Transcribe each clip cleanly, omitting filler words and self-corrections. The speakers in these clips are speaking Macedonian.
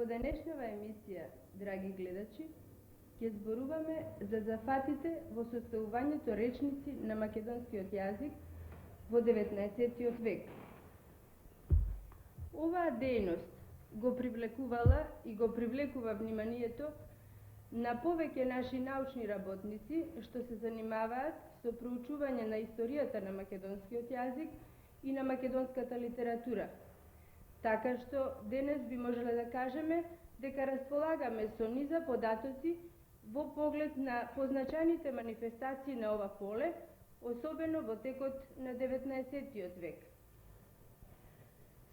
Во денешнава емисија, драги гледачи, ќе зборуваме за зафатите во составувањето речници на македонскиот јазик во 19 век. Оваа дејност го привлекувала и го привлекува вниманието на повеќе наши научни работници што се занимаваат со проучување на историјата на македонскиот јазик и на македонската литература. Така што денес би можеле да кажеме дека располагаме со низа податоци во поглед на позначајните манифестации на ова поле, особено во текот на 19 век.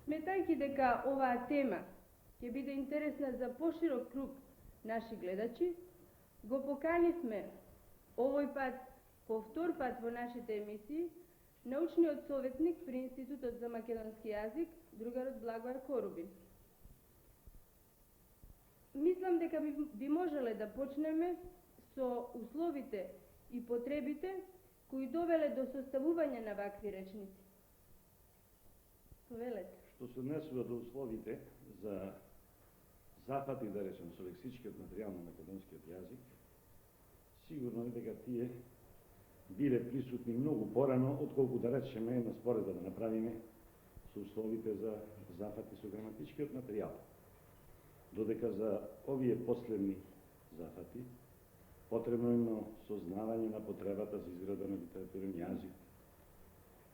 Сметајќи дека оваа тема ќе биде интересна за поширок круг наши гледачи, го поканивме овој пат, по втор пат во нашите емисии, научниот советник при Институтот за македонски јазик, другарот Благој Корубин. Мислам дека би можеле да почнеме со условите и потребите кои довеле до составување на вакви речници. Повелете. Што се однесува до условите за зафати, да речем, со лексичкиот материјал на македонскиот јазик, сигурно е дека тие биле присутни многу порано, отколку да речеме една споредба да направиме со условите за зафати со граматичкиот материјал. Додека за овие последни зафати потребно е едно сознавање на потребата за изграда на литературен јазик,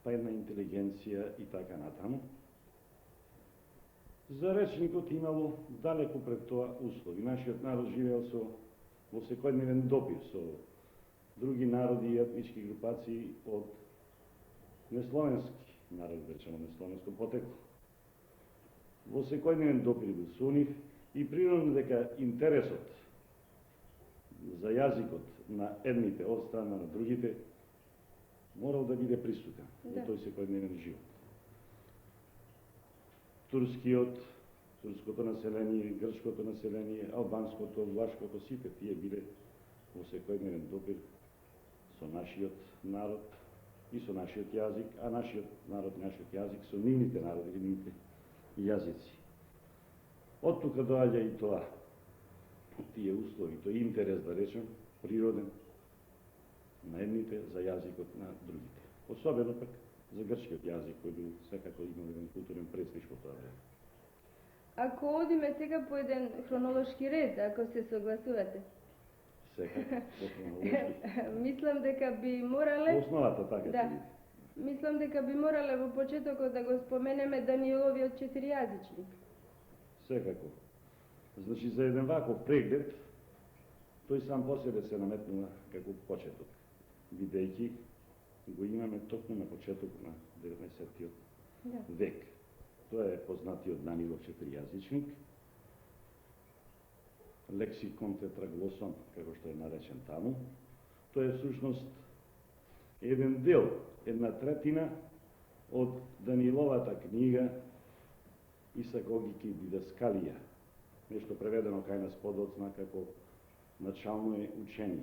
па една интелигенција и така натаму. За речникот имало далеку пред тоа услови. Нашиот народ живеел во секојдневен допир со други народи и етнички групации од несловенски народ, речено несловенско потекло. Во секојдневен допир бил со нив и природно дека интересот за јазикот на едните од страна на другите морал да биде присутен во тој секојдневен живот. Турското население, грчкото население, албанското, влашкото, сите тие биле во секојдневен допир со нашиот народ и со нашиот јазик, а нашиот народ и нашиот јазик со нивните народи и нивните јазици. Од тука доаѓа и тоа, тие услови, тој интерес, да речем, природен на едните за јазикот на другите. Особено пак за грчкиот јазик, кој бил секако имал еден културен престиж во тоа време. Ако одиме сега по еден хронолошки ред, ако се согласувате. Секако, по хронолошки. Мислам дека би морале... Основата така да. Мислам дека би морале во почетокот да го споменеме Данииловиот четиријазичник. Секако. Значи, за еден ваков преглед, тој сам по себе се наметнува како почеток, бидејќи го имаме токму на почеток на 19 век. Тоа е познатиот Даниилов четиријазичник, лексикон тетраглосон, како што е наречен таму. Тоа е всушност еден дел, една третина од Данииловата книга Исакогики Дидаскалија, нешто преведено кај нас подоцна како начално е учење.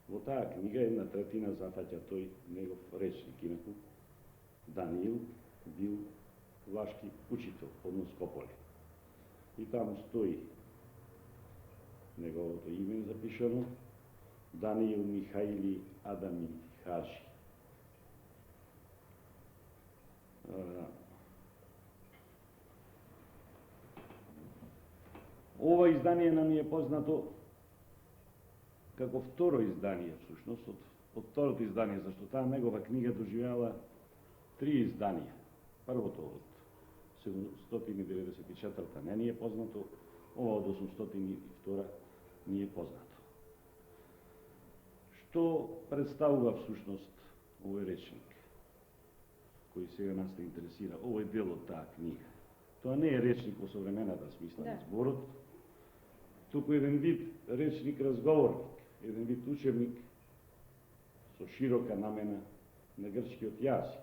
Во таа книга една третина зафаќа тој негов речник, инаку Даниил бил влашки учител од Скополе. И таму стои неговото име запишано Даниил Михаили Адами Хаши. Ова издание нам е познато како второ издание, всушност, од второто издание, зашто таа негова книга доживеала 3 изданија. Првото од 794 не ни е познато, ова од 802 ни е познато. Што представува всушност овој речник, кој сега нас те интересира, овој дел од таа книга? Тоа не е речник во современата смисла на зборот, туку еден вид речник разговорник, еден вид учебник со широка намена на грчкиот јазик.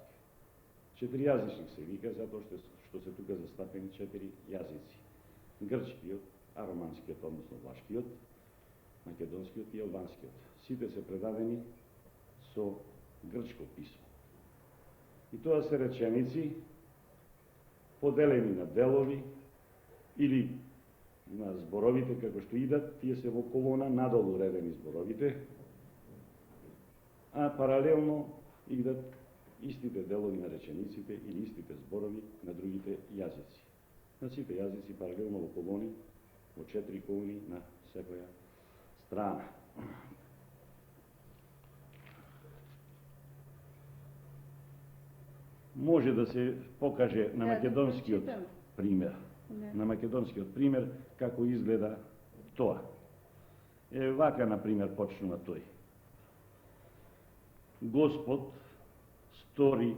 Четиријазичник се вика затоа што се тука застапени 4 јазици. Грчкиот, ароманскиот, односно влашкиот, македонскиот и албанскиот. Сите се предадени со грчко писмо. И тоа се реченици поделени на делови, Или на зборовите како што идат, тие се во колона надолу редени зборовите, а паралелно идат истите делови на речениците или истите зборови на другите јазици. На сите јазици паралелно во колони, во 4 колони на секоја страна. Може да се покаже на македонскиот пример. На македонскиот пример како изгледа тоа. Вака, на пример, почнува тој. Господ стори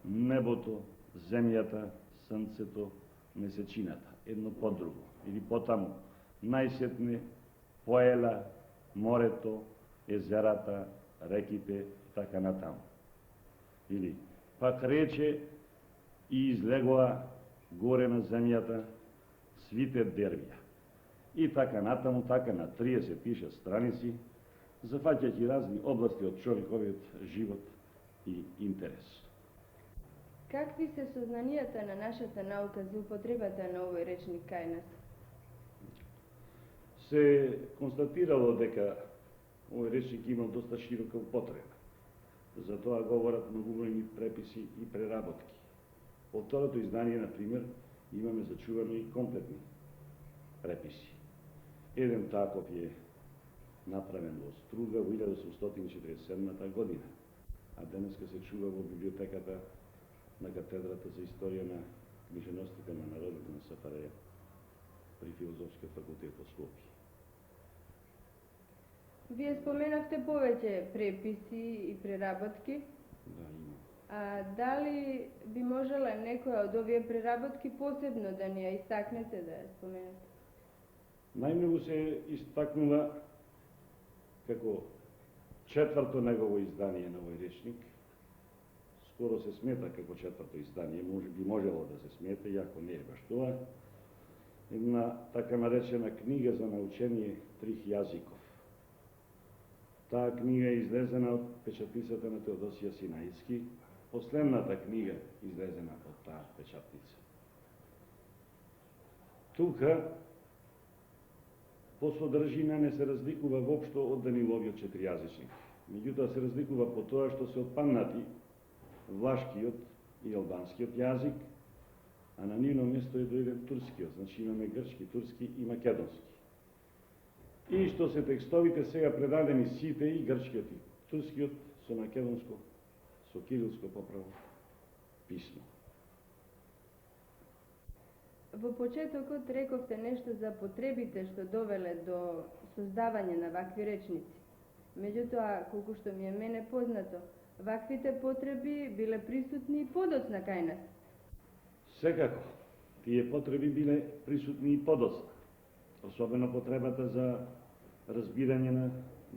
небото, земјата, сонцето, месечината, едно по друго, или потаму, најсетне поела морето, езерата, реките, така натаму. Или пак рече и излегоа горе на земјата свите дервија. И така натаму, така на 30 пише страници, зафаќајќи разни области од човековиот живот и интерес. Какви се сознанијата на нашата наука за употребата на овој речник кај нас? Се констатирало дека овој речник имал доста широка употреба. За тоа говорат многобројни преписи и преработки. Од второто издание, на пример, имаме зачувано и комплетни преписи. Еден таков е направен во Струга во 1847 година, а денеска се чува во библиотеката на катедрата за историја на книжевностите на народите на СФРЈ при Филозофскиот факултет во Скопје. Вие споменавте повеќе преписи и преработки. Да, има. А дали би можела некоја од овие преработки посебно да ни ја истакнете, да ја споменете? Најмногу се истакнува како четврто негово издание на овој речник. Скоро се смета како четврто издание, може би можело да се смете, иако не е баш тоа. Една така наречена книга за научение трих јазиков. Таа книга е излезена од печатницата на Теодосија Синајски, последната книга излезена од таа печатница. Тука по содржина не се разликува воопшто од Даниловиот четиријазичник. Меѓутоа се разликува по тоа што се отпаднати влашкиот и албанскиот јазик, а на нивно место е дојден турскиот, значи имаме грчки, турски и македонски. И што се текстовите сега предадени сите, и грчкиот и турскиот, со македонско, со кирилско поправо писмо. Во почетокот рековте нешто за потребите што довеле до создавање на вакви речници. Меѓутоа, колку што ми е мене познато, ваквите потреби биле присутни и подоцна кај нас. Секако, тие потреби биле присутни и подоцна. Особено потребата за разбирање на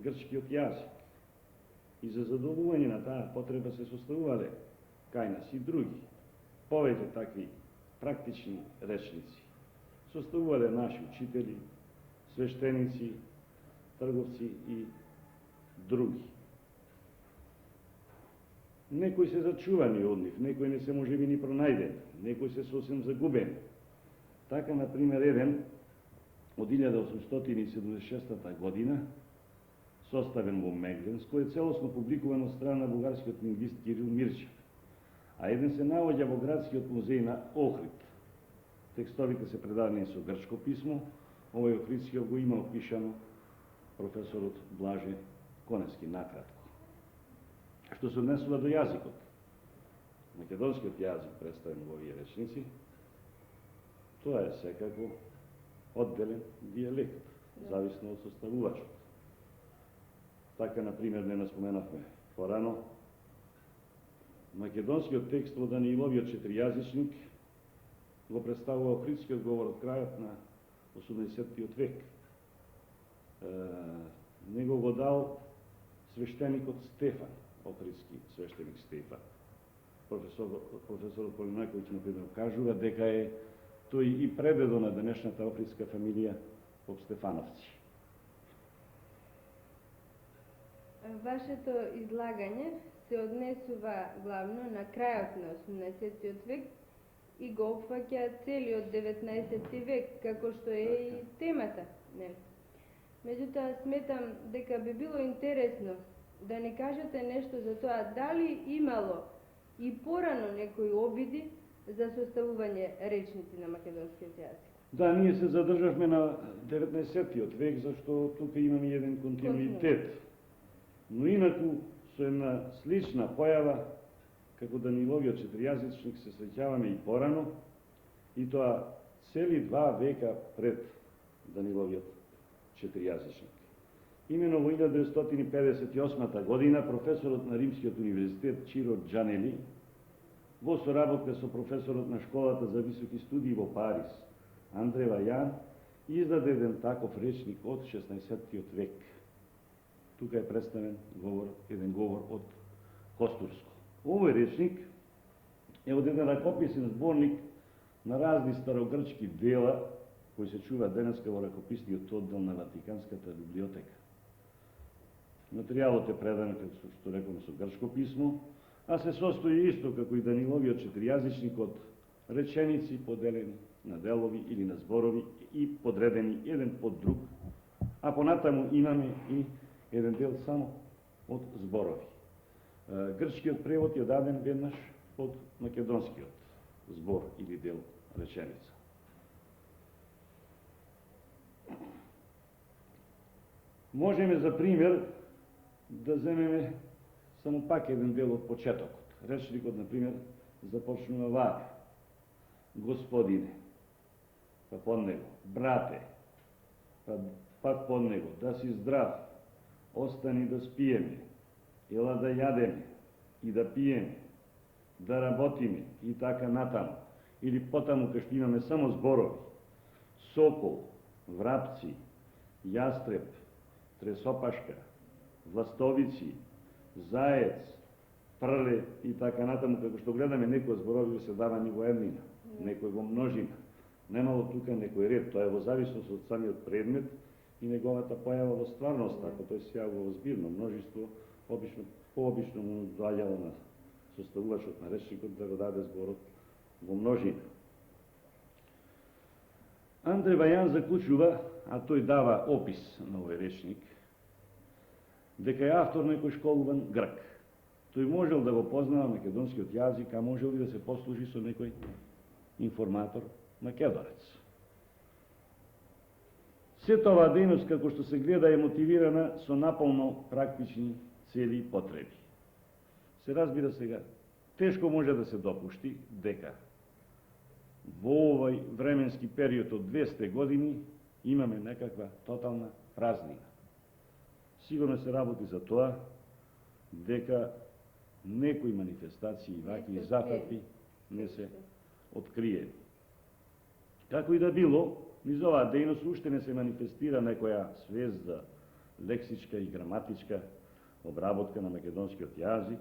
грчкиот јазик. И за задоволување на таа потреба се составувале кај нас и други, повеќе такви практични речници. Составувале наши учители, свештеници, трговци и други. Некои се зачувани од нив, некои не се можеби ни пронајдени, некои се сосем загубени. Така, например, еден од 1876 година, составен во Мегленско, е целосно публикуван од страна на бугарскиот лингвист Кирил Мирчев, а еден се наоѓа во градскиот музеј на Охрид. Текстовите се предадени со грчко писмо, овој охридскиот го има опишано професорот Блаже Коневски накратко. Што се однесува до јазикот, македонскиот јазик представен во овие речници, тоа е секако одделен дијалект, зависно од составувачот. Така, например, не споменавме порано, македонскиот текст во Даниловиот четиријазичник го представува охридскиот говор од крајот на 18 век. Него го дал свештеникот Стефан, охридски свештеник Стефан. Професорот Полинаковиќ например кажува дека е тој и предедо на денешната охридска фамилија Поп Стефановци. Вашето излагање се однесува главно на крајот на 18 век и го опфаќа целиот 19 век, како што е и темата, нели? Меѓутоа, сметам дека би било интересно да ни кажете нешто за тоа дали имало и порано некои обиди за составување речници на македонскиот јазик. Да, ние се задржавме на 19 век, зашто тука имаме еден континуитет. Но инаку, со една слична појава, како Даниловиот четиријазичник, се среќаваме и порано, и тоа цели 2 века пред Даниловиот четиријазичник. Имено во 1958 година професорот на Римскиот универзитет Чиро Джанели, во соработка со професорот на Школата за високи студии во Париз, Андре Вајан, издаде еден таков речник од 16 век. Тука е представен еден говор од Костурско. Овој речник е од еден ракописен зборник на разни старогрчки дела, кои се чува денеска во ракописниот оддел на Ватиканската библиотека. Материјалот е предан, како што рекоме, со грчко писмо, а се состои исто како и Даниловиот четиријазичник од реченици поделени на делови или на зборови и подредени еден под друг, а понатаму имаме и еден дел само од зборови. Грчкиот превод е даден веднаш од македонскиот збор или дел реченица. Можеме за пример да земеме само пак еден дел од почетокот. Речникот, например, започнува вака: Господине, па под него, брате, па пак под него, да си здрав, остани да спиеме, ела да јадеме и да пиеме, да работиме и така натаму. Или потаму кај што имаме само зборови: сокол, врапци, јастреб, тресопашка, властовици, заец, прле и така натаму, како што гледаме некои зборови се давани во еднина, некој во множина. Немало тука некој ред, тоа е во зависност од самиот предмет и неговата појава во стварност, ако тој се јавува во збирно множество, пообично му доаѓало на составувачот на речникот да го даде зборот во множина. Андре Вајан заклучува, а тој дава опис на овој речник, дека е автор некој школуван грк. Тој можел да го познава македонскиот јазик, а можел и да се послужи со некој информатор македонец. Сета оваа дејност, како што се гледа, е мотивирана со наполно практични цели и потреби. Се разбира сега, тешко може да се допушти дека во овој временски период од 200 години имаме некаква тотална празнина. Сигурно се работи за тоа дека некои манифестации, ваки зафати не се откриени. Како и да било, низ оваа дејност уште не се манифестира некоја свезда лексичка и граматичка обработка на македонскиот јазик,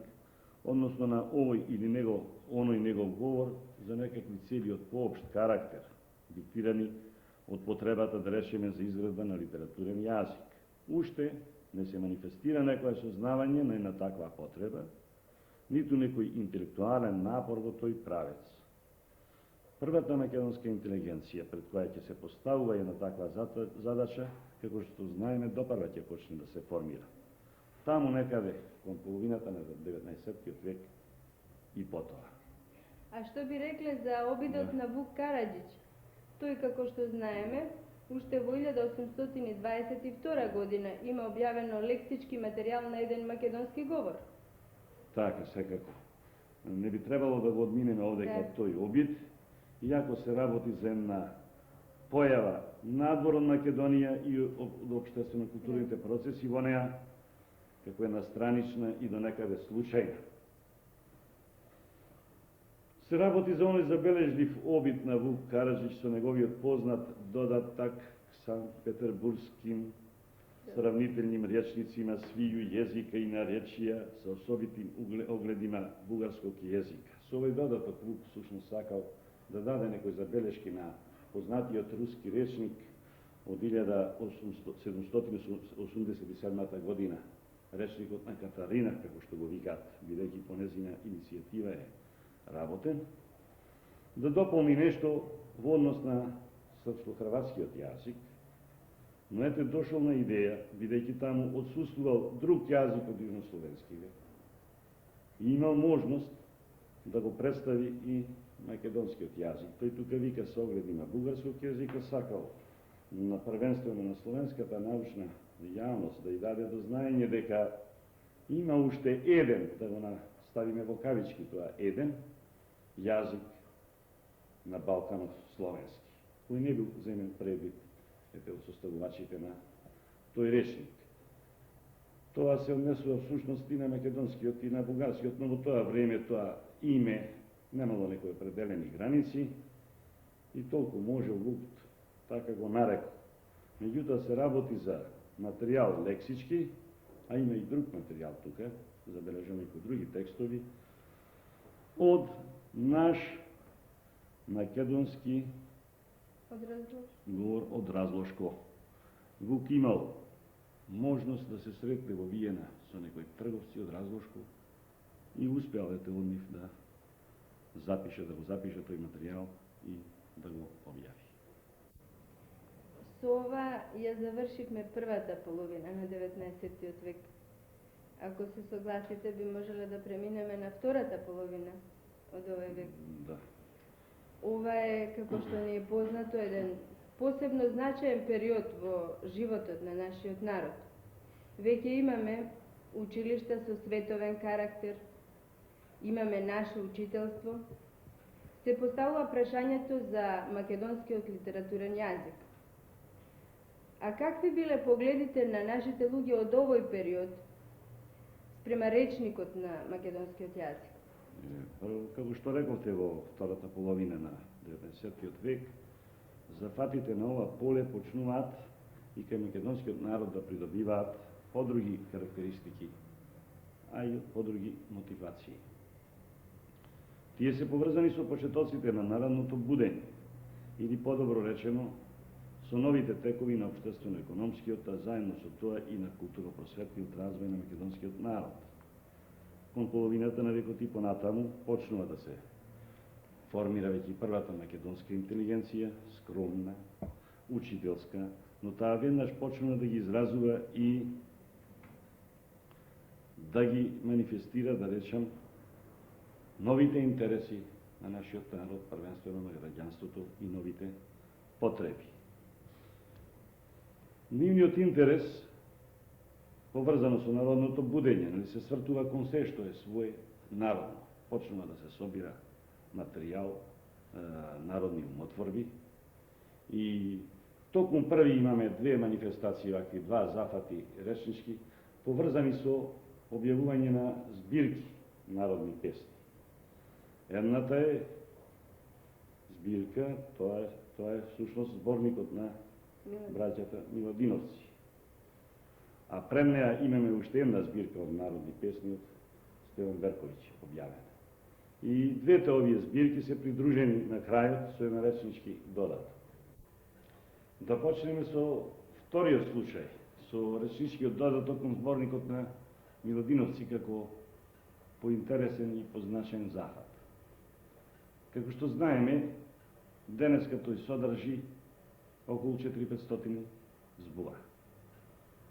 односно на овој или оној негов говор за некакви цели од поопшт карактер, диктирани од потребата, да речеме, за изградба на литературен јазик. Уште не се манифестира некоја сознавање на една таква потреба, ниту некој интелектуален напор во тој правец. Првата македонска интелигенција пред која ќе се поставува една таква задача, како што знаеме, допрва ќе почне да се формира. Таму некаде, кон половината на 19 век и потоа. А што би рекле за обидот на Вук Караџиќ? Тој, како што знаеме, уште во 1822 година има објавено лексички материјал на еден македонски говор. Така, секако. Не би требало да го одминеме овде тој обид, иако се работи за една појава надвор од Македонија и од општествено-културните процеси во неа, како една странична и до некаде случајна. Се работи за оној забележлив обид на Вук Караџиќ со неговиот познат додатак санкт-петербургским сравнителним речницима свију језика и наречија со особитим огледима бугарскog језика. Со овој додаток Вук всушност сакал да даде некои забелешки на познатиот руски речник од 1787 година, речникот на Катарина, како што го викаат, бидејќи по незина иницијатива е работен. да дополни нешто во однос на српско-хрватскиот јазик, но ете дошол на идеја, бидејќи таму отсутствувал друг јазик од јужнословенскиве, и имал можност да го представи и македонскиот јазик. Тој тука вика со оглед на бугарскиот јазик, сакал на првенствено на словенската научна јавност да ја даде до знаење дека има уште еден, да го ставиме во кавички тоа еден, јазик на Балканов словенски, кој не бил земен предвид од составувачите на тој речник. Тоа се однесува всушност и на македонскиот и на бугарскиот, но во тоа време тоа име немало некои определени граници и толку може Лупт така го нарекол. Меѓутоа се работи за материјал лексички, а има и друг материјал тука, забележаме и кои други текстови, од наш македонски говор од Разлошко. Вук имал можност да се сретне во Виена со некои трговци од Разлошко и успеал од нив да го запише тој материјал и да го објави. Со ова ја завршивме првата половина на 19. век. Ако се согласите, би можеле да преминеме на втората половина од овој век. Да. Ова е, како што ни е познато, еден посебно значаен период во животот на нашиот народ. Веќе имаме училишта со световен карактер, имаме наше учителство, се поставува прашањето за македонскиот литературен јазик. А какви биле погледите на нашите луѓе од овој период спрема речникот на македонскиот јазик? Како што рековте во втората половина на 19. век, зафатите на ова поле почнуваат и кај македонскиот народ да придобиваат подруги карактеристики, а и подруги мотивации. Тие се поврзани со почетоците на народното будење, или подобро речено, со новите текови на општествено-економскиот, а заедно со тоа и на културно-просветниот развој на македонскиот народ. Кон половината на векот и понатаму почнува да се формира веќе првата македонска интелигенција, скромна, учителска, но таа веднаш почнува да ги изразува и да ги манифестира, да речам, новите интереси на нашиот народ, првенствено на граѓанството и новите потреби. Нивниот интерес, поврзано со народното будење, нали се свртува кон се што е свој народно. Почнува да се собира материјал, народни умотворби и токму први имаме две манифестации, вакви два зафати речнички, поврзани со објавување на збирки народни песни. Едната е збирка, тоа е всушност зборникот на браќата Миладиновци. А пред неа имаме уште една збирка од народни песни од Стеван Берковиќ, објавена. И двете овие збирки се придружени на крајот со една речнички додаток. Да почнеме со вториот случај, со речничкиот додаток кон зборникот на Миладиновци како поинтересен и позначен захват. Како што знаеме, денеска тој содржи околу 400-500 збора.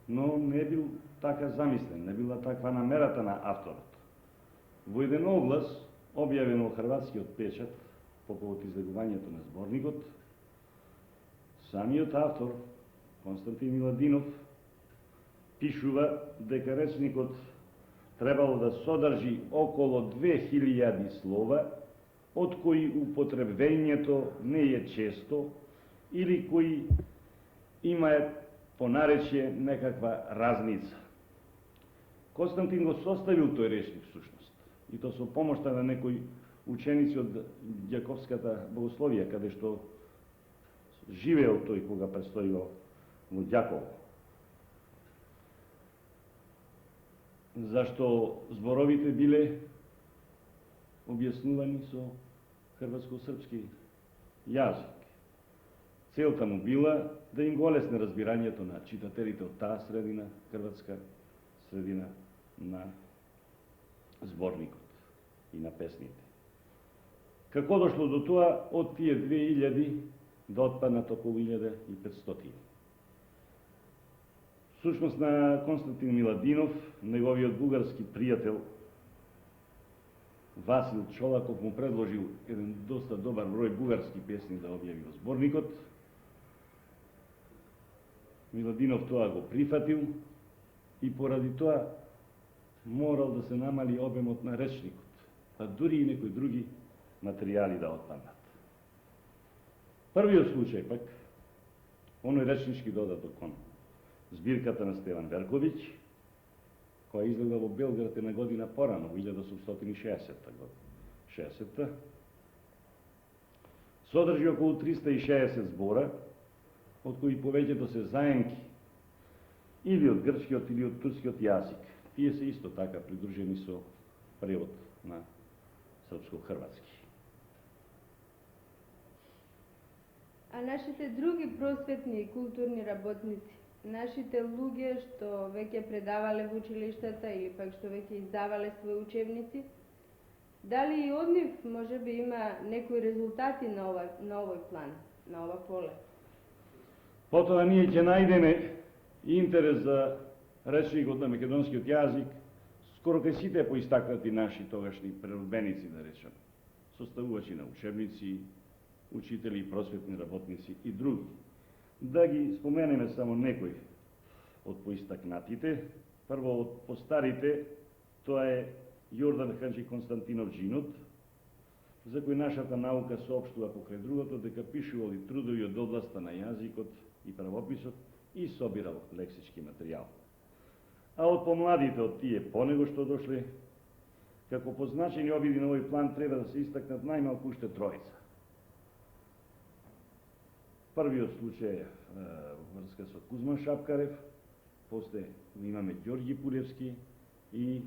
Но не бил така замислен, не била таква намерата на авторот. Во еден оглас, објавен во хрватскиот печат, по повод излегувањето на зборникот, самиот автор, Константин Миладинов, пишува дека речникот требало да содржи околу 2000 слова, од кои употребвењето не е често или кои имаат по наречие некаква разница. Константин го составил тој речник всушност, и то со помошта на некои ученици од Ѓаковската богословија, каде што живеел тој кога престојувал во Ѓаково. Зашто зборовите биле објаснувани со хрватско-српски јазик. Целта му била да им го олесне разбирањето на читателите од таа средина, хрватска средина, на зборникот и на песните. Како дошло до тоа, од тие 2000 да отпаднат околу 1500. Сушност на Константин Миладинов, неговиот бугарски пријател Васил Чолаков му предложил еден доста добар број бугарски песни да објави во зборникот. Миладинов тоа го прифатил и поради тоа морал да се намали обемот на речникот, па дури и некои други материјали да отпаднат. Првиот случај пак, оној речнички додаток кон збирката на Стеван Верковиќ, која излегла во Белград една година порано, во 1860 година. Содржи околу 360 збора, од кои повеќето се заемки или од грчкиот или од турскиот јазик. Тие се исто така придружени со превод на српско-хрватски. А нашите други просветни и културни работници, нашите луѓе што веќе предавале во училиштата или пак што веќе издавале своји учебници, дали и од нив може би има некои резултати на овој план, на ова поле? Потоа ние ќе најдеме интерес за речникот на македонскиот јазик скоро кај сите поистакнати наши тогашни преродбеници, да речем, составувачи на учебници, учители, просветни работници и други. Да ги споменеме само некои од поистакнатите. Прво од постарите, тоа е Јордан Хаджи Константинов Джинот, за кој нашата наука соопштува покрај другото дека пишувал и трудови од областа на јазикот и правописот и собирал лексички материјал. А од помладите од тие понего што дошле, како позначени обиди на овој план треба да се истакнат најмалку уште тројца. Првиот случај е врска со Кузман Шапкарев, после имаме Ѓорѓи Пулевски и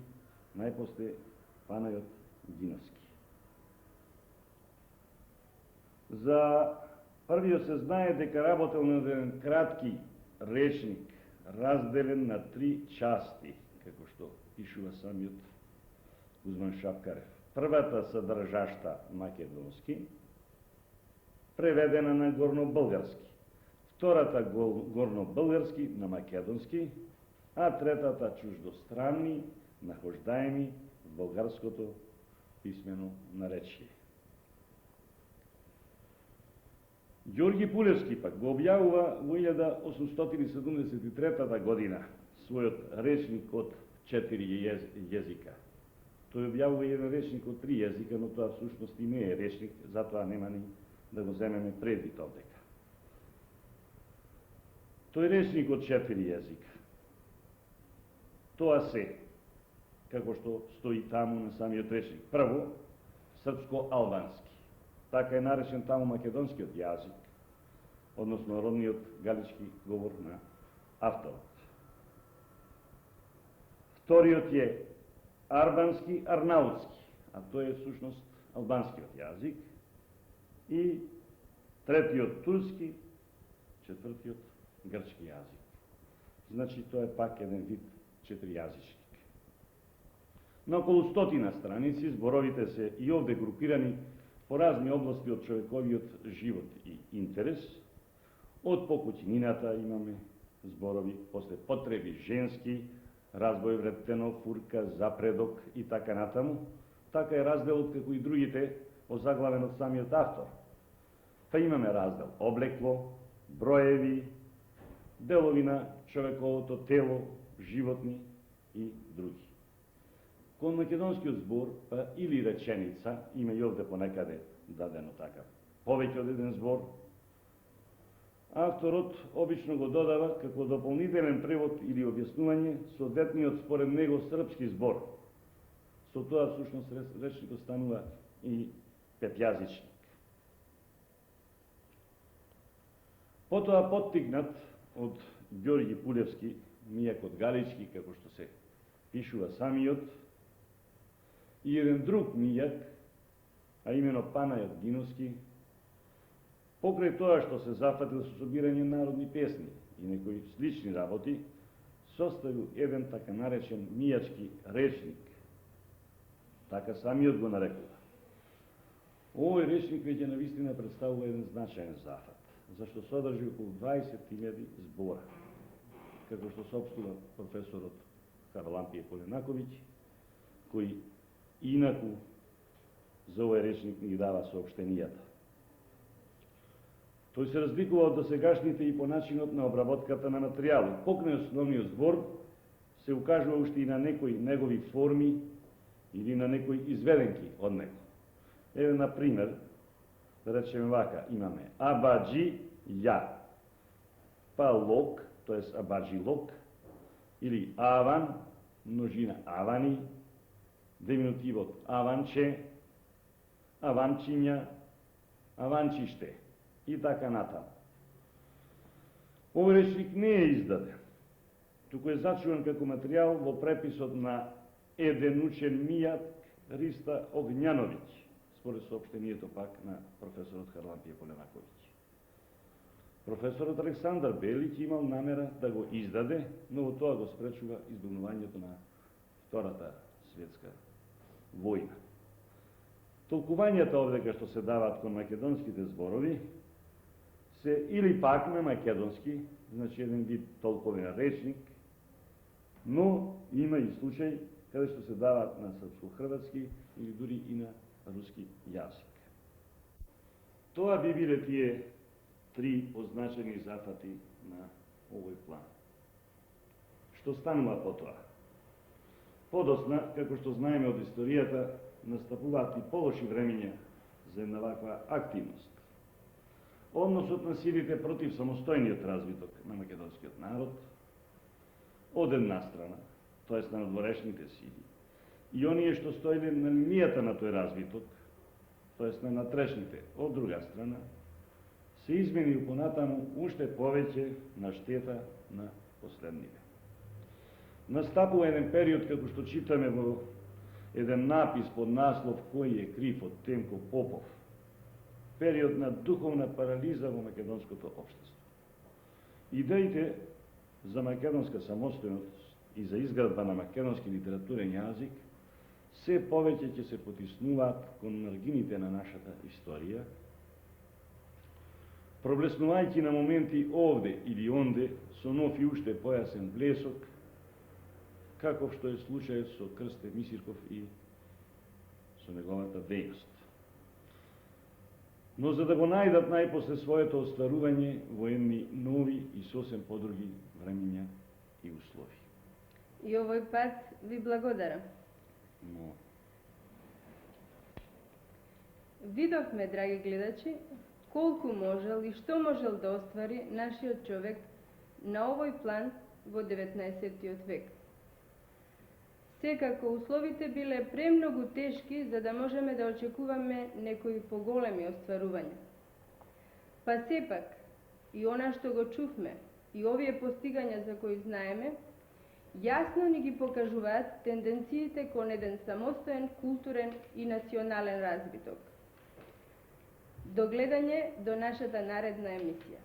најпосле Панајот Гиновски. За првиот се знае дека работел на еден кратки речник, разделен на 3 части, како што пишува самиот Кузман Шапкарев. Првата содржашта македонски, преведена на горнобългарски, втората горнобългарски на македонски, а третата чуждостранни, нахождаеми в българското писмено наречие. Ѓорѓи Пулевски пак го објавува во 1873 година својот речник од 4 језика. Тој објавува еден речник од 3 језика, но тоа всушност и не е речник, затоа нема ни да го земеме предвид овдека. Тој речник од 4 језика, тоа се, како што стои таму на самиот речник. Прво, српско-албански. Така е наречен таму македонскиот јазик, односно родниот галички говор на авторот. Вториот е арбански-арнаутски, а тој е всушност албанскиот јазик. И третиот турски, четвртиот грчки јазик. Значи, тоа е пак еден вид четиријазичник. На околу 100 страници зборовите се и овде групирани по разни области од човековиот живот и интерес. Од покуќнината имаме зборови, после потреби женски, разбој врептено, фурка, запредок и така натаму. Така е разделот како и другите, озаглавен од самиот автор. Па имаме раздел облекло, броеви, делови на човековото тело, животни и други. Кон македонскиот збор, па или реченица, има и овде понекаде дадено така, повеќе од еден збор, авторот обично го додава како дополнителен превод или објаснување соодветниот според него српски збор. Со тоа всушност речникот станува и петјазичник. Потоа поттикнат од Ѓорѓи Пулевски, мијакот галички, како што се пишува самиот, и еден друг мијак, а имено Панајот Гиновски, покрај тоа што се зафатил со собирање народни песни и некои слични работи, составил еден така наречен мијачки речник. Така самиот го нарекува. Овој речник веќе навистина представува еден значаен зафат, зашто содржи околу 20.000 збора, како што соопштува професорот Харлампије Поленаковиќ, кој инаку за овој речник ни ги дава соопштенијата. Тој се разликува од досегашните и по начинот на обработката на материјалот. Покрај основниот збор се укажува уште и на некои негови форми или на некои изведенки од него. Еве, например, да речеме вака, имаме абаджи ја, па лок, тоест абаджи лок, или аван, множина авани, деминутивот аванче, аванчиња, аванчиште и така натаму. Овој речник не е издаден, туку е зачуван како материјал во преписот на еден учен Мијак Риста Огњановиќ, според соопштението пак на професорот Харлампије Поленаковиќ. Професорот Александар Белиќ имал намера да го издаде, но во тоа го спречува избавувањето на Втората светска војна. Толкувањата овде што се даваат кон македонските зборови се или пак на македонски, значи еден вид толковен речник, но има и случај каде што се даваат на српско-хрватски или дури и на руски јазик. Тоа би биле тие три означени зафати на овој план. Што станува потоа? Подосна, како што знаеме од историјата, настапуваат и полоши времења за една ваква активност. Односот на силите против самостојниот развиток на македонскиот народ, од една страна, тоест на надворешните сили, и оние што стоеле на линијата на тој развиток, тоест на натрешните, од друга страна, се измени понатаму уште повеќе на штета на последниве. Настапува еден период, како што читаме во еден напис под наслов "Кој е крив" од Темко Попов, период на духовна парализа во македонското општество. Идеите за македонска самостојност и за изградба на македонски литературен јазик се повеќе ќе се потиснуваат кон маргините на нашата историја, проблеснувајќи на моменти овде или онде со нов и уште појасен блесок, каков што е случајот со Крсте Мисирков и со неговата дејност. Но за да го најдат најпосле своето остварување во едни нови и сосем подруги времења и услови. И овој пат ви благодарам. Но Видовме, драги гледачи, колку можел и што можел да оствари нашиот човек на овој план во 19. век. Секако условите биле премногу тешки за да можеме да очекуваме некои поголеми остварувања. Па сепак, и она што го чувме, и овие постигања за кои знаеме, јасно ни ги покажуваат тенденциите кон еден самостоен, културен и национален развиток. До гледање до нашата наредна емисија.